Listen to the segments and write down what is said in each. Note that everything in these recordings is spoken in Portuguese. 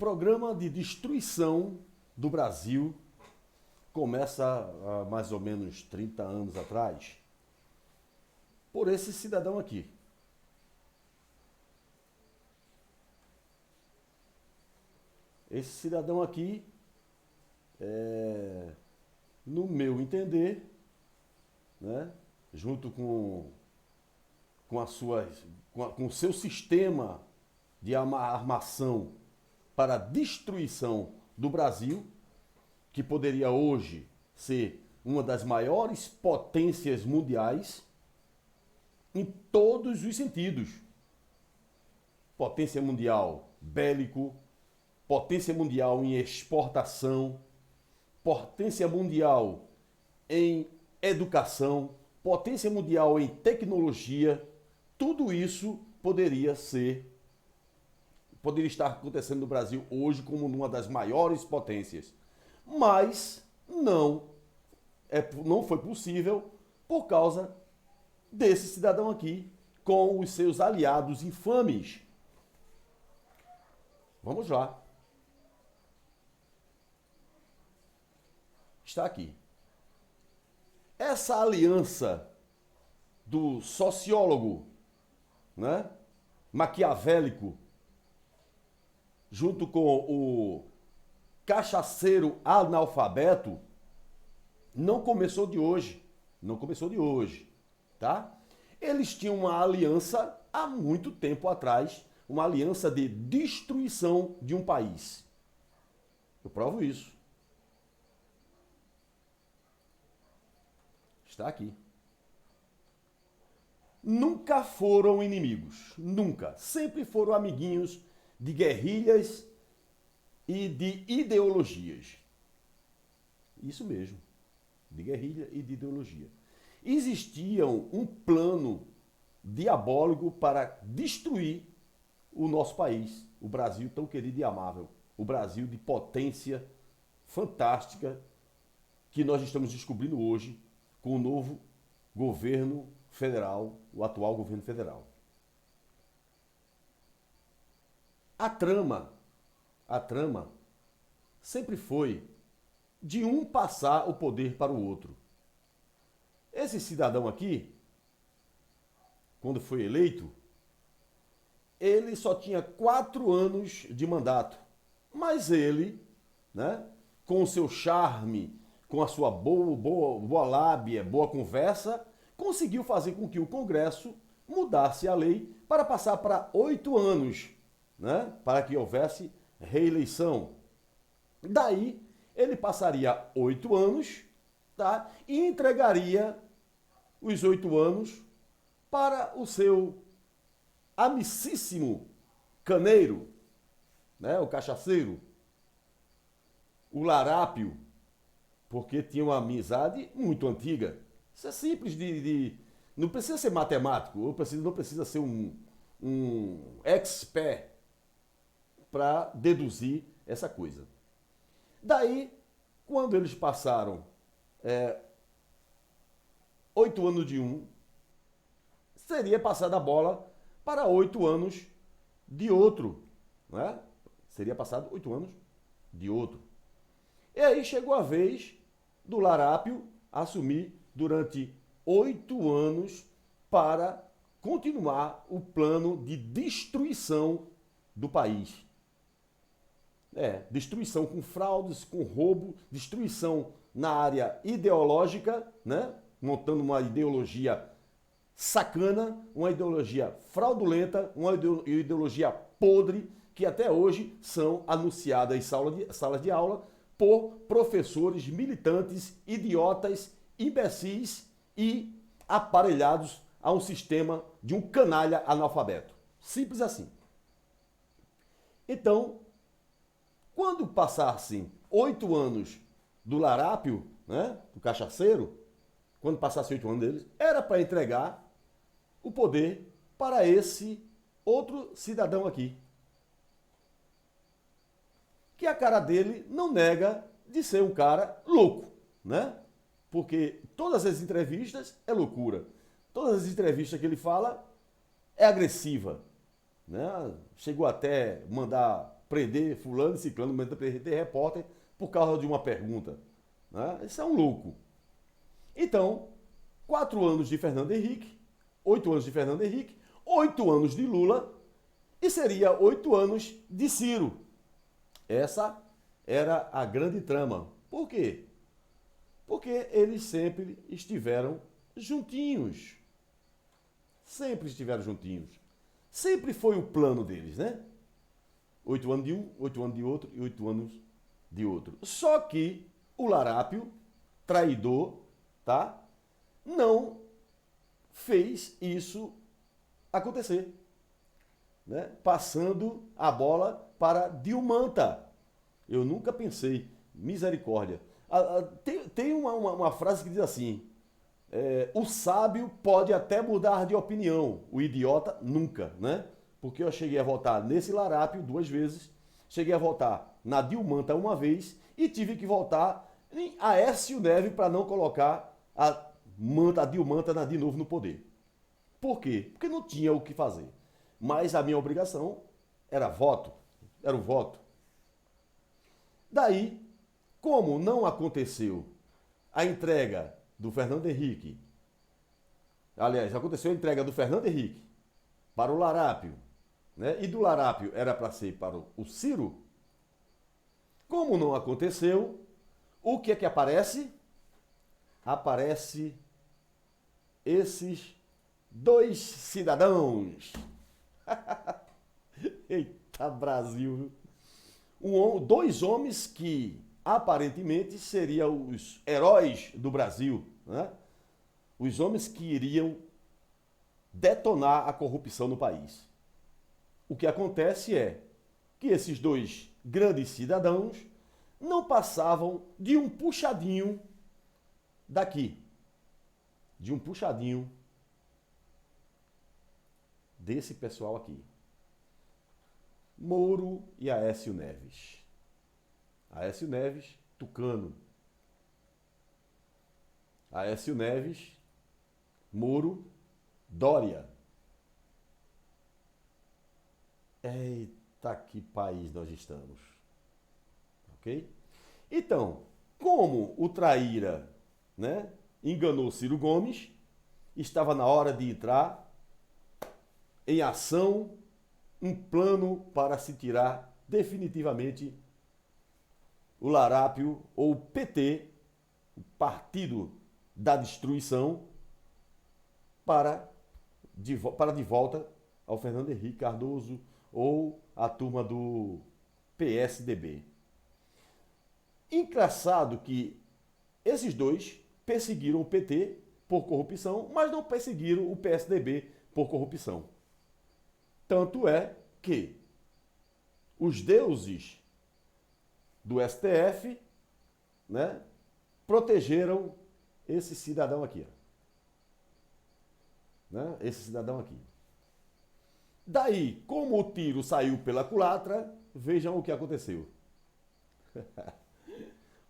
programa de destruição do Brasil começa há mais ou menos 30 anos atrás por esse cidadão aqui. Esse cidadão aqui, no meu entender, né, junto com o seu sistema de armação para a destruição do Brasil, que poderia hoje ser uma das maiores potências mundiais em todos os sentidos. Potência mundial bélico, potência mundial em exportação, potência mundial em educação, potência mundial em tecnologia, tudo isso poderia estar acontecendo no Brasil hoje como uma das maiores potências. Mas não foi possível por causa desse cidadão aqui com os seus aliados infames. Vamos lá. Está aqui. Essa aliança do sociólogo, né, maquiavélico, junto com o cachaceiro analfabeto, não começou de hoje. Não começou de hoje, tá? Eles tinham uma aliança há muito tempo atrás, uma aliança de destruição de um país. Eu provo isso. Está aqui. Nunca foram inimigos, nunca. Sempre foram amiguinhos de guerrilhas e de ideologias. Isso mesmo, de guerrilha e de ideologia. Existia um plano diabólico para destruir o nosso país, o Brasil tão querido e amável, o Brasil de potência fantástica que nós estamos descobrindo hoje com o novo governo federal, o atual governo federal. A trama sempre foi de um passar o poder para o outro. Esse cidadão aqui, quando foi eleito, ele só tinha 4 anos de mandato. Mas ele, né, com o seu charme, com a sua boa lábia, boa conversa, conseguiu fazer com que o Congresso mudasse a lei para passar para 8 anos, né, para que houvesse reeleição. Daí, ele passaria 8 anos, tá, e entregaria os 8 anos para o seu amicíssimo caneiro, né, o cachaceiro, o larápio, porque tinha uma amizade muito antiga. Isso é simples não precisa ser matemático, não precisa ser um expert para deduzir essa coisa. Daí, quando eles passaram 8 anos de um, seria passada a bola para 8 anos de outro. Né? Seria passado 8 anos de outro. E aí chegou a vez do larápio assumir durante 8 anos para continuar o plano de destruição do país. Destruição com fraudes, com roubo, destruição na área ideológica, né? Montando uma ideologia sacana, uma ideologia fraudulenta, uma ideologia podre, que até hoje são anunciadas em salas de aula por professores militantes, idiotas, imbecis e aparelhados a um sistema de um canalha analfabeto. Simples assim. Então, quando passassem 8 anos do larápio, né, do cachaceiro, quando passasse 8 anos deles, era para entregar o poder para esse outro cidadão aqui. Que a cara dele não nega de ser um cara louco, né? Porque todas as entrevistas é loucura. Todas as entrevistas que ele fala é agressiva, né? Chegou até mandar prender fulano e ciclano, mandar prender repórter por causa de uma pergunta. Né? Isso é um louco. Então, 4 anos de Fernando Henrique, 8 anos de Fernando Henrique, 8 anos de Lula e seria 8 anos de Ciro. Essa era a grande trama. Por quê? Porque eles sempre estiveram juntinhos. Sempre estiveram juntinhos. Sempre foi o plano deles, né? 8 anos de um, 8 anos de outro e 8 anos de outro. Só que o Larápio, traidor, tá? Não fez isso acontecer, né? Passando a bola para Dilmanta. Eu nunca pensei, misericórdia. Tem uma frase que diz assim: o sábio pode até mudar de opinião, o idiota nunca, né? Porque eu cheguei a votar nesse Larápio 2 vezes, cheguei a votar na Dilmanta uma vez e tive que votar em Aécio Neves para não colocar a Dilmanta de novo no poder. Por quê? Porque não tinha o que fazer. Mas a minha obrigação era voto, era o voto. Daí, como não aconteceu a entrega do Fernando Henrique, aliás, aconteceu a entrega do Fernando Henrique para o Larápio, né? E do Larápio era para ser para o Ciro. Como não aconteceu, o que é que aparece? Aparece esses 2 cidadãos. Eita, Brasil! 2 homens que aparentemente seriam os heróis do Brasil, né? Os homens que iriam detonar a corrupção no país. O que acontece é que esses 2 grandes cidadãos não passavam de um puxadinho daqui, de um puxadinho desse pessoal aqui. Moro e Aécio Neves. Aécio Neves, tucano. Aécio Neves, Moro, Dória. Eita, que país nós estamos. Ok? Então, como o traíra, né, enganou Ciro Gomes, estava na hora de entrar em ação um plano para se tirar definitivamente o Larápio ou o PT, o Partido da Destruição, para de volta ao Fernando Henrique Cardoso ou a turma do PSDB. Engraçado que esses 2 perseguiram o PT por corrupção, mas não perseguiram o PSDB por corrupção. Tanto é que os deuses do STF, né, protegeram esse cidadão aqui. Né? Esse cidadão aqui. Daí, como o tiro saiu pela culatra, vejam o que aconteceu.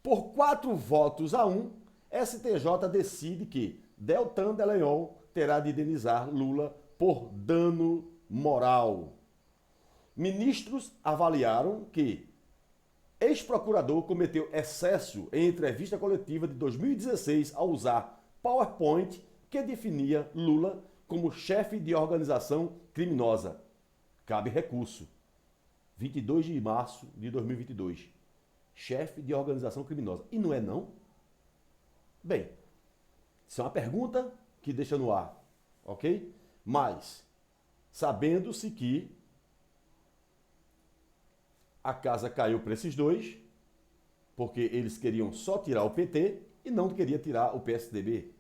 Por 4 votos a 1, STJ decide que Deltan Dallagnol terá de indenizar Lula por dano moral. Ministros avaliaram que ex-procurador cometeu excesso em entrevista coletiva de 2016 ao usar PowerPoint que definia Lula como chefe de organização criminosa. Cabe recurso. 22 de março de 2022. Chefe de organização criminosa. E não é não? Bem, isso é uma pergunta que deixa no ar, ok? Mas, sabendo-se que a casa caiu para esses 2, porque eles queriam só tirar o PT e não queriam tirar o PSDB.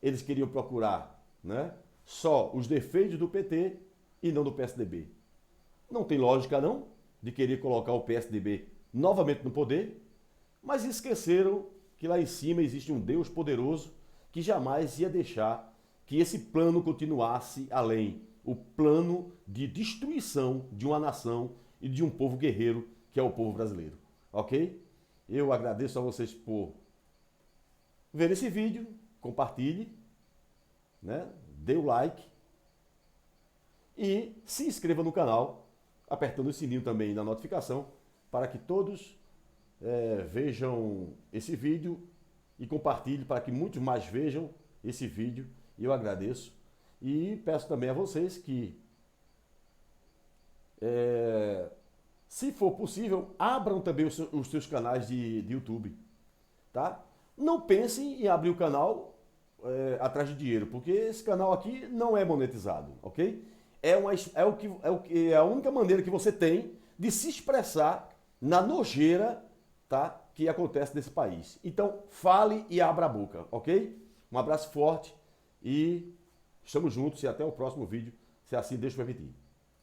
Eles queriam procurar, né, só os defeitos do PT e não do PSDB. Não tem lógica não de querer colocar o PSDB novamente no poder, mas esqueceram que lá em cima existe um Deus poderoso que jamais ia deixar que esse plano continuasse além. O plano de destruição de uma nação e de um povo guerreiro que é o povo brasileiro. Ok? Eu agradeço a vocês por ver esse vídeo, compartilhe, né? Dê o like e se inscreva no canal, apertando o sininho também da notificação, para que todos vejam esse vídeo e compartilhe para que muitos mais vejam esse vídeo. E eu agradeço. E peço também a vocês que, se for possível, abram também os seus canais de YouTube, tá? Não pensem em abrir o canal atrás de dinheiro, porque esse canal aqui não é monetizado, ok? É a única maneira que você tem de se expressar na nojeira, tá, que acontece nesse país. Então, fale e abra a boca, ok? Um abraço forte e estamos juntos e até o próximo vídeo, se assim Deus permitir.